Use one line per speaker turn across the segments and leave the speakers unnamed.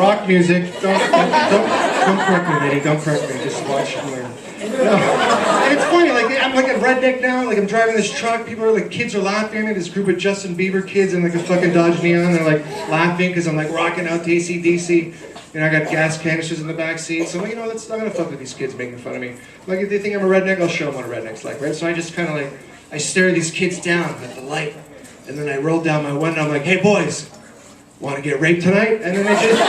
rock music. Don't correct me, lady. Don't correct me. Just watch and learn. No. And it's funny, like I'm like a redneck now, like I'm driving this truck, people are like, kids are laughing at me, this group of Justin Bieber kids in like a fucking Dodge Neon, they're like laughing because I'm like rocking out to AC/DC. You know, I got gas canisters in the back seat, so I'm like, you know, I'm not gonna fuck with these kids making fun of me. Like if they think I'm a redneck, I'll show them what a redneck's like, right? So I just kind of like, I stare these kids down at the light, and then I roll down my window, I'm like, hey boys, wanna get raped tonight? And then they just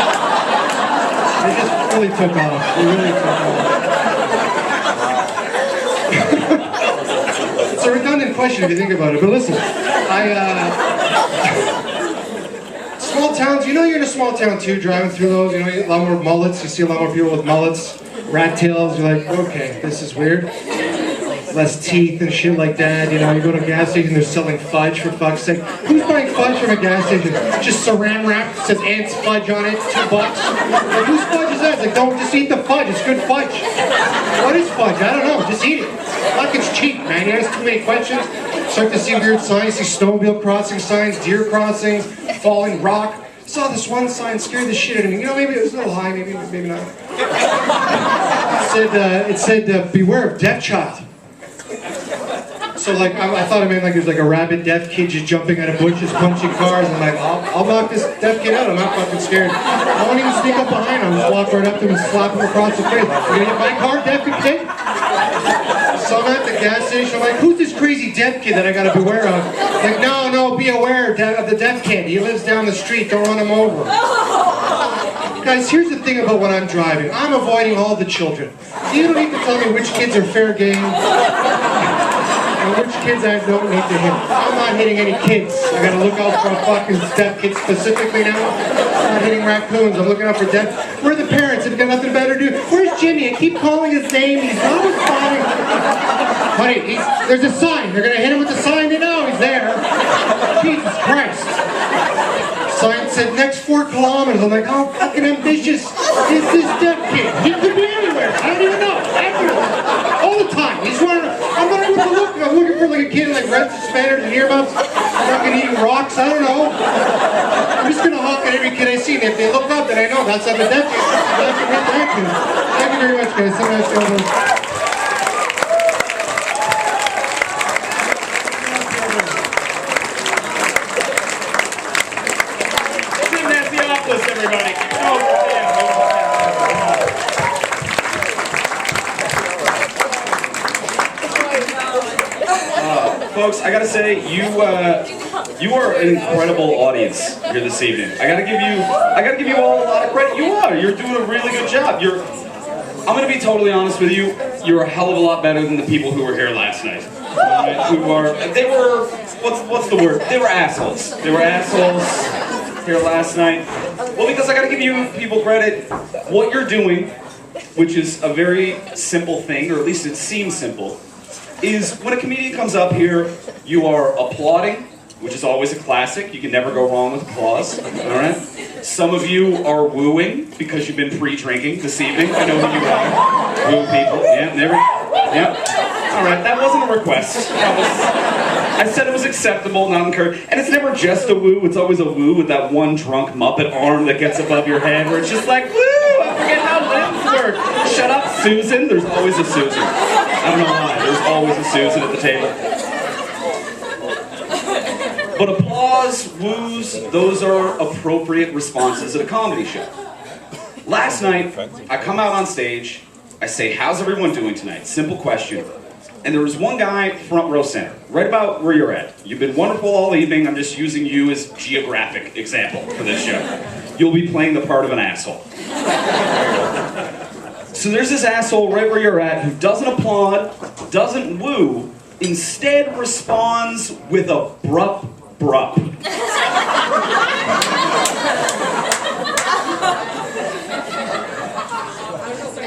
really took off, they really took off. It's a redundant question if you think about it, but listen, small towns, you know you're in a small town too, driving through those, you know, a lot more mullets, you see a lot more people with mullets, rat tails, you're like, okay, this is weird. Less teeth and shit like that, you know, you go to a gas station, they're selling fudge, for fuck's sake. Who's buying fudge from a gas station? Just saran wrap, says Aunt's fudge on it, $2. Like, whose fudge is that? It's like, don't, just eat the fudge, it's good fudge. What is fudge? I don't know, just eat it. Fuck, it's cheap, man, you ask too many questions, start to see weird signs, see snowmobile crossing signs, deer crossings, falling rock. Saw this one sign, scared the shit out of me. You know, maybe it was a little high, maybe not. It said, beware of deaf child. So like, I thought it meant like there's like a rabid deaf kid just jumping out of bushes, punching cars. I'm like, I'll knock this deaf kid out. I'm not fucking scared. I won't even sneak up behind him. Just walk right up to him and slap him across the face. You gonna hit my car, deaf kid? So I'm at the gas station. I'm like, who's this crazy deaf kid that I gotta beware of? Like, no, be aware of the deaf kid. He lives down the street. Don't run him over. Guys, here's the thing about when I'm driving. I'm avoiding all the children. You don't need to tell me which kids are fair game. And which kids I don't need to hit. I'm not hitting any kids. I gotta look out for a fucking deaf kid specifically now. I'm not hitting raccoons. I'm looking out for deaf. Where are the parents? Have got nothing better to do? Where's Jimmy? I keep calling his name. He's not responding. Honey, there's a sign. They're gonna hit him with the sign. They know he's there. Jesus Christ. Sign said next 4 kilometers. I'm like, how fucking ambitious is this deaf kid? He could be anywhere. I don't even know. Everywhere. All the time. He's running. I'm not even looking. I'm looking for like a kid in like red suspenders and earmuffs, fucking eating rocks. I don't know. I'm just gonna honk at every kid I see. And if they look up, then I know that's not the deaf kid. That's the deaf kid. Thank you very much, guys. So nice to have you.
Everybody. Folks, I gotta say, you are an incredible audience here this evening. I gotta give you all a lot of credit. You are. You're doing a really good job. I'm gonna be totally honest with you. You're a hell of a lot better than the people who were here last night. What's the word? They were assholes. They were assholes here last night. Well, because I gotta give you people credit. What you're doing, which is a very simple thing, or at least it seems simple, is when a comedian comes up here, you are applauding, which is always a classic. You can never go wrong with applause, all right? Some of you are wooing because you've been pre-drinking this evening. I know who you are. Woo people, yeah. All right, that wasn't a request. I said it was acceptable, not encouraged. And it's never just a woo, it's always a woo with that one drunk Muppet arm that gets above your head where it's just like, woo, I forget how limbs work. Shut up, Susan. There's always a Susan. I don't know why, there's always a Susan at the table. But applause, woos, those are appropriate responses at a comedy show. Last night, I come out on stage, I say, how's everyone doing tonight? Simple question. And there was one guy front row center, right about where you're at. You've been wonderful all evening. I'm just using you as geographic example for this show. You'll be playing the part of an asshole. So there's this asshole right where you're at who doesn't applaud, doesn't woo, instead responds with a brup brup.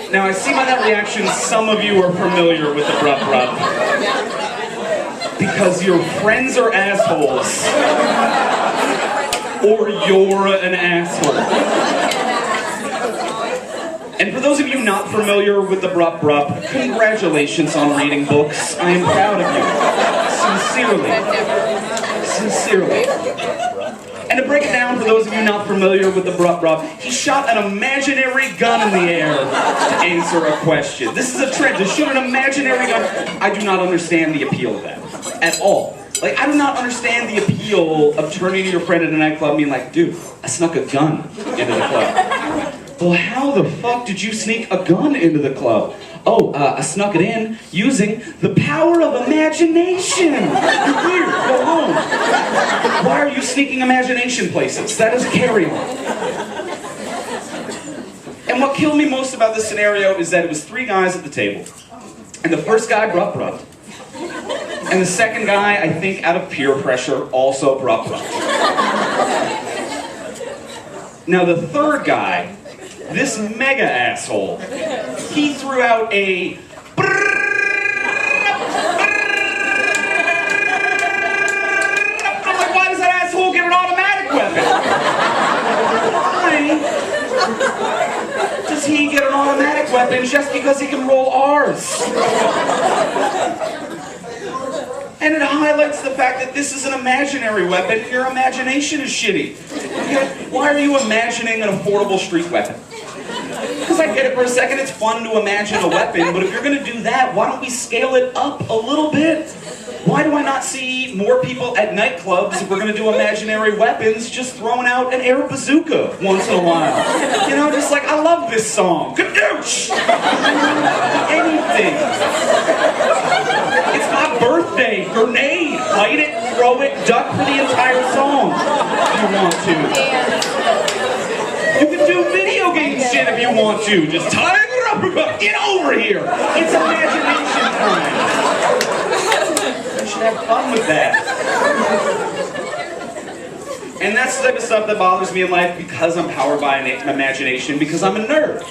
Now, I see by that reaction, some of you are familiar with the brup brup. Because your friends are assholes. Or you're an asshole. And for those of you not familiar with the brup brup, congratulations on reading books. I am proud of you. Sincerely. Sincerely. And to break it down for those of you not familiar with the Brup Brup, he shot an imaginary gun in the air to answer a question. This is a trend, to shoot an imaginary gun. I do not understand the appeal of that at all. Like, I do not understand the appeal of turning to your friend at a nightclub and being like, dude, I snuck a gun into the club. Well, how the fuck did you sneak a gun into the club? Oh, I snuck it in using the power of imagination. You're weird, go home. Why are you sneaking imagination places? That is a carry-on. And what killed me most about this scenario is that it was 3 guys at the table. And the first guy brup-brupped. And the second guy, I think out of peer pressure, also brup-brupped. Now the third guy, this mega asshole, he threw out a I'm like, why does that asshole get an automatic weapon? Why does he get an automatic weapon just because he can roll R's? And it highlights the fact that this is an imaginary weapon and your imagination is shitty. Why are you imagining an affordable street weapon? Because I get it for a second, it's fun to imagine a weapon, but if you're going to do that, why don't we scale it up a little bit? Why do I not see more people at nightclubs, if we're going to do imaginary weapons, just throwing out an air bazooka once in a while? You know, just like, I love this song. Kadoosh! Anything. It's my birthday. Grenade. Light it, throw it, duck for the entire song if you want to. You can do video game shit if you want to. Just tie it up. Get over here. It's imagination time. You should have fun with that. And that's the type of stuff that bothers me in life because I'm powered by an imagination, because I'm a nerd.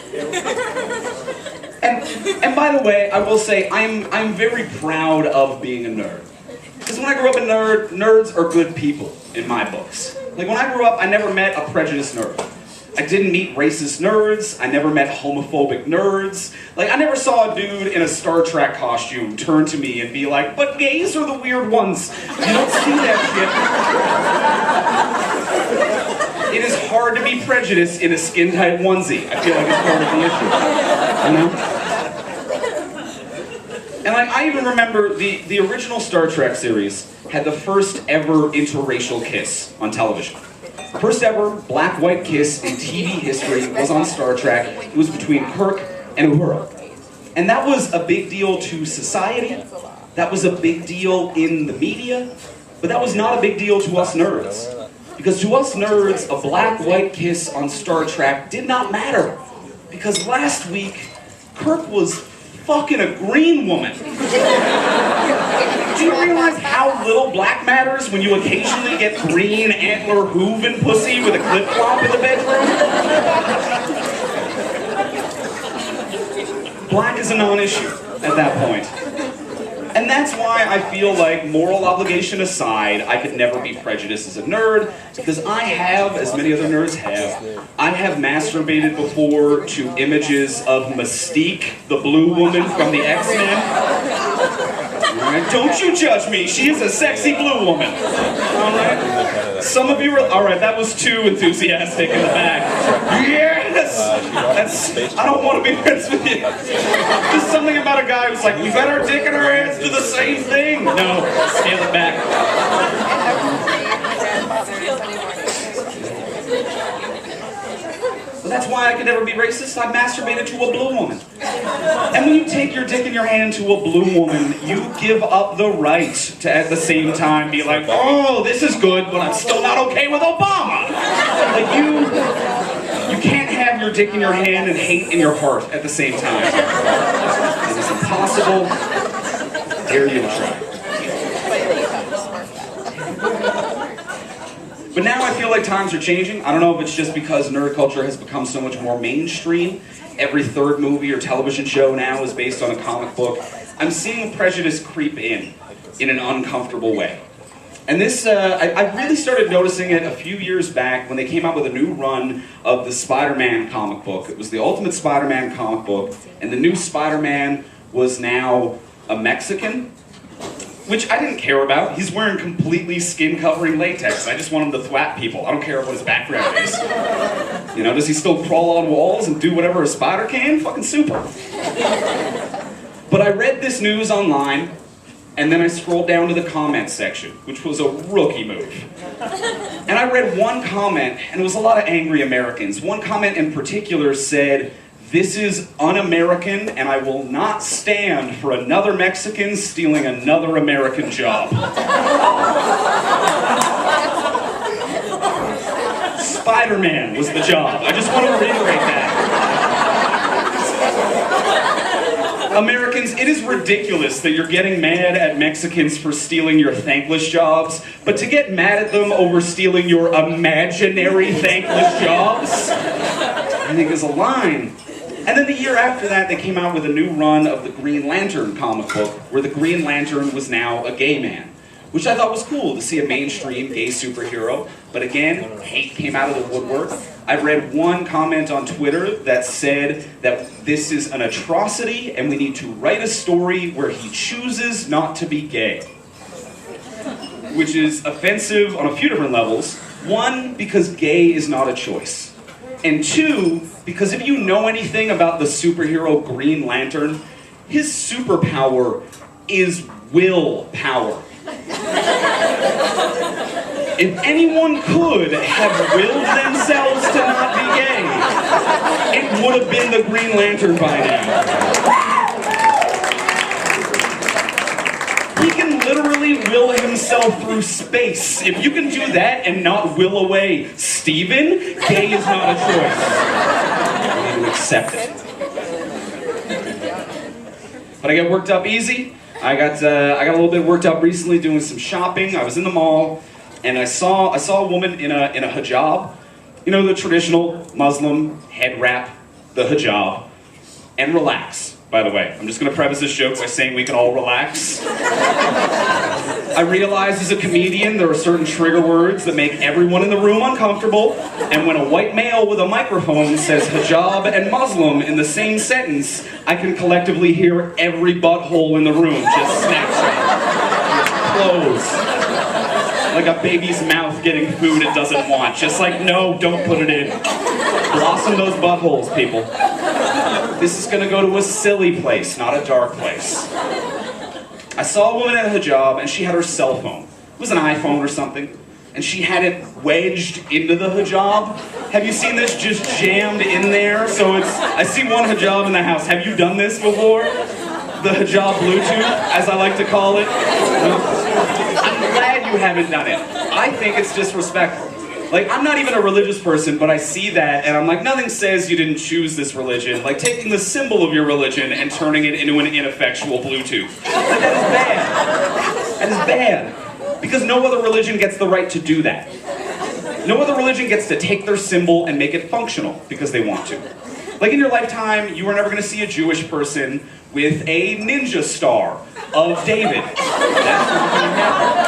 And by the way, I will say I'm very proud of being a nerd. Because when I grew up a nerd, nerds are good people in my books. Like when I grew up, I never met a prejudiced nerd. I didn't meet racist nerds. I never met homophobic nerds. Like, I never saw a dude in a Star Trek costume turn to me and be like, but gays are the weird ones. You don't see that shit. It is hard to be prejudiced in a skin-tight onesie. I feel like it's part of the issue. You know? And like, I even remember the original Star Trek series had the first ever interracial kiss on television. First ever black-white kiss in TV history was on Star Trek. It was between Kirk and Uhura. And that was a big deal to society. That was a big deal in the media. But that was not a big deal to us nerds. Because to us nerds, a black-white kiss on Star Trek did not matter. Because last week, Kirk was fucking a green woman. Do you realize how little black matters when you occasionally get green antler hooven pussy with a clip flop in the bedroom? Black is a non-issue at that point. And that's why I feel like, moral obligation aside, I could never be prejudiced as a nerd, because I have, as many other nerds have, I have masturbated before to images of Mystique, the blue woman from the X-Men. Alright, don't you judge me, she is a sexy blue woman. Alright? Some of you are, alright, that was too enthusiastic in the back. Yes! I don't want to be friends with you. Just something about a guy who's like, we bet our dick and our ass do the same thing. No, scale it back. Well, that's why I could never be racist. I masturbated to a blue woman. And when you take your dick in your hand to a blue woman, you give up the right to at the same time be like, oh, this is good, but I'm still not okay with Obama. Like you can't have your dick in your hand and hate in your heart at the same time. It is impossible. Dare you to try. But now I feel like times are changing. I don't know if it's just because nerd culture has become so much more mainstream. Every third movie or television show now is based on a comic book. I'm seeing prejudice creep in an uncomfortable way. And this, I really started noticing it a few years back when they came out with a new run of the Spider-Man comic book. It was the Ultimate Spider-Man comic book, and the new Spider-Man was now a Mexican. which I didn't care about. He's wearing completely skin-covering latex. I just want him to thwap people. I don't care what his background is. You know, does he still crawl on walls and do whatever a spider can? Fucking super. But I read this news online, and then I scrolled down to the comments section, which was a rookie move. And I read one comment, and it was a lot of angry Americans. One comment in particular said, "This is un-American, and I will not stand for another Mexican stealing another American job." Spider-Man was the job. I just want to reiterate that. Americans, it is ridiculous that you're getting mad at Mexicans for stealing your thankless jobs, but to get mad at them over stealing your imaginary thankless jobs, I think is a line. And then the year after that, they came out with a new run of the Green Lantern comic book, where the Green Lantern was now a gay man, which I thought was cool to see a mainstream gay superhero. But again, hate came out of the woodwork. I read one comment on Twitter that said that this is an atrocity and we need to write a story where he chooses not to be gay. Which is offensive on a few different levels. One, because gay is not a choice. And two, because if you know anything about the superhero Green Lantern, his superpower is willpower. If anyone could have willed themselves to not be gay, it would have been the Green Lantern by now. He can literally will himself through space. If you can do that and not will away Steven, gay is not a choice. You need to accept it. But I get worked up easy. I got a little bit worked up recently doing some shopping. I was in the mall, and I saw a woman in a hijab. You know, the traditional Muslim head wrap, the hijab, and relax. By the way, I'm just going to preface this joke by saying we can all relax. I realize as a comedian there are certain trigger words that make everyone in the room uncomfortable, and when a white male with a microphone says hijab and Muslim in the same sentence, I can collectively hear every butthole in the room just snapshot, close. Like a baby's mouth getting food it doesn't want. Just like, no, don't put it in. Blossom those buttholes, people. This is gonna go to a silly place, not a dark place. I saw a woman in a hijab, and she had her cell phone. It was an iPhone or something. And she had it wedged into the hijab. Have you seen this just jammed in there? So I see one hijab in the house. Have you done this before? The hijab Bluetooth, as I like to call it. No? I'm glad you haven't done it. I think it's disrespectful. Like, I'm not even a religious person, but I see that, and I'm like, nothing says you didn't choose this religion. Like, taking the symbol of your religion and turning it into an ineffectual Bluetooth. Like, that is bad. That is bad. Because no other religion gets the right to do that. No other religion gets to take their symbol and make it functional because they want to. Like, in your lifetime, you are never going to see a Jewish person with a ninja star of David. That's not going to happen.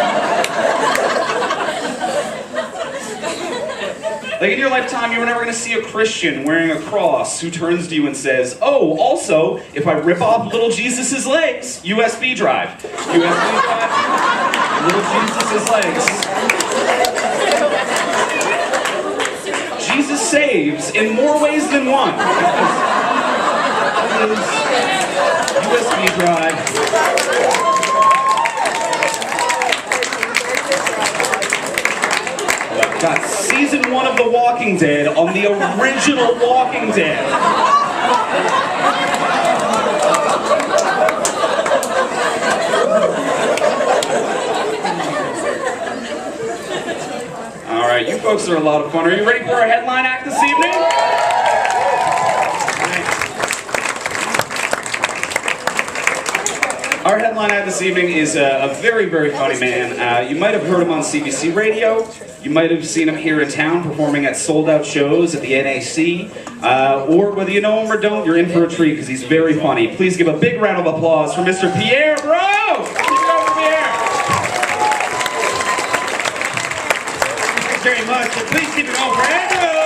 Like, in your lifetime, you were never going to see a Christian wearing a cross who turns to you and says, "Oh, also, if I rip off little Jesus' legs, USB drive. USB drive, little Jesus' legs." Jesus saves in more ways than one. USB drive. Got season 1 of The Walking Dead on the original Walking Dead. All right, you folks are a lot of fun. Are you ready for our headline act this evening? Our headline act this evening is a very, very funny man. You might have heard him on CBC Radio. You might have seen him here in town performing at sold-out shows at the NAC. Or whether you know him or don't, you're in for a treat because he's very funny. Please give a big round of applause for Mr. Pierre Bro! Keep it over, Pierre!
Thanks very much. And please keep it on for Andrew!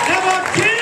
How about Tim?